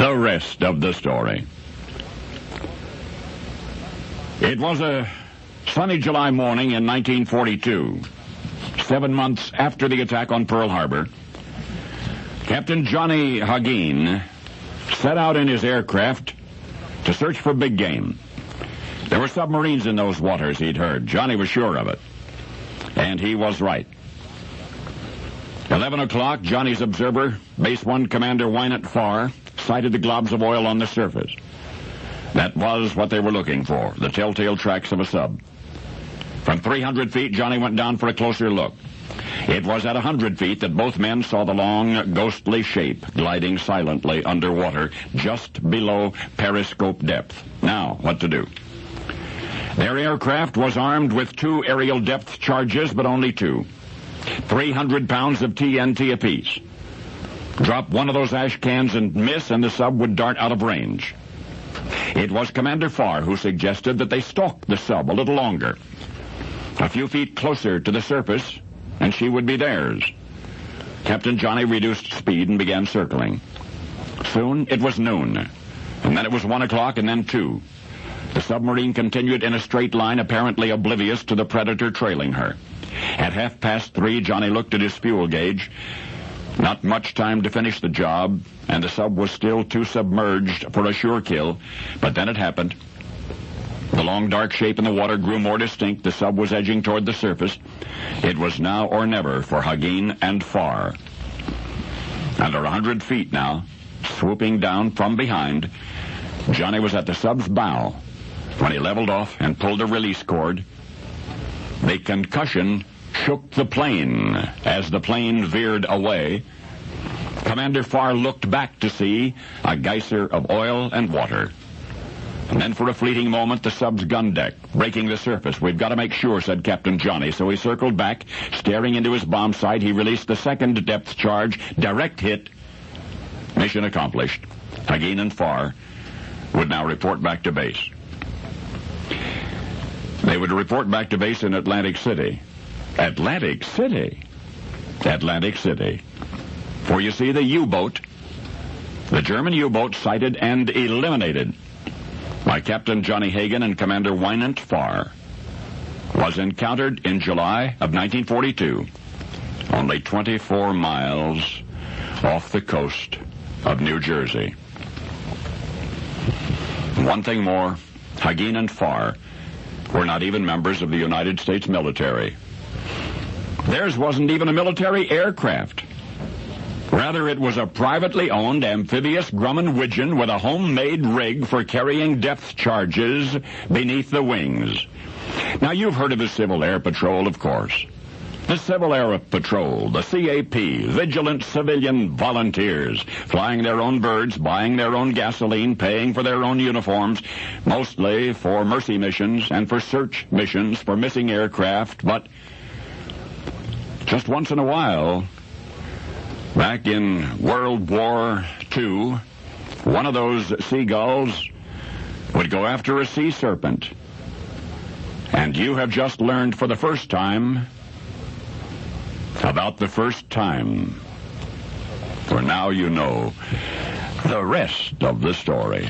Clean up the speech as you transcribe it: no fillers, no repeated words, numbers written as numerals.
The rest of the story. It was a sunny July morning in 1942, 7 months after the attack on Pearl Harbor. Captain Johnny Hagin set out in his aircraft to search for big game. There were submarines in those waters, he'd heard. Johnny was sure of it. And he was right. 11 o'clock, Johnny's observer, Base 1 Commander Wynant Farr, sighted the globs of oil on the surface. That was what they were looking for, the telltale tracks of a sub. From 300 feet, Johnny went down for a closer look. It was at 100 feet that both men saw the long, ghostly shape gliding silently underwater just below periscope depth. Now, what to do? Their aircraft was armed with 2 aerial depth charges, but only 2. 300 pounds of TNT apiece. Drop one of those ash cans and miss, and the sub would dart out of range. It was Commander Farr who suggested that they stalk the sub a little longer. A few feet closer to the surface, and she would be theirs. Captain Johnny reduced speed and began circling. Soon it was noon, and then it was 1 o'clock, and then 2. The submarine continued in a straight line, apparently oblivious to the predator trailing her. At 3:30, Johnny looked at his fuel gauge. Not much time to finish the job, and the sub was still too submerged for a sure kill, but then it happened. The long, dark shape in the water grew more distinct. The sub was edging toward the surface. It was now or never for Hagin and Farr. Under 100 feet now, swooping down from behind, Johnny was at the sub's bow when he leveled off and pulled a release cord. The concussion shook the plane as the plane veered away. Commander Farr looked back to see a geyser of oil and water. And then for a fleeting moment, the sub's gun deck, breaking the surface. "We've got to make sure," said Captain Johnny. So he circled back. Staring into his bomb sight, he released the second depth charge. Direct hit. Mission accomplished. Hagin and Farr would now report back to base. They would report back to base in Atlantic City. Atlantic City? Atlantic City. For you see, the U-boat, the German U-boat sighted and eliminated by Captain Johnny Hagin and Commander Wynant Farr, was encountered in July of 1942, only 24 miles off the coast of New Jersey. One thing more, Hagin and Farr were not even members of the United States military. Theirs wasn't even a military aircraft. Rather, it was a privately owned amphibious Grumman Widgeon with a homemade rig for carrying depth charges beneath the wings. Now, you've heard of the Civil Air Patrol, of course. The Civil Air Patrol, the CAP, vigilant civilian volunteers, flying their own birds, buying their own gasoline, paying for their own uniforms, mostly for mercy missions and for search missions for missing aircraft, but just once in a while, back in World War II, one of those seagulls would go after a sea serpent. And you have just learned for the first time about the first time. For now you know the rest of the story.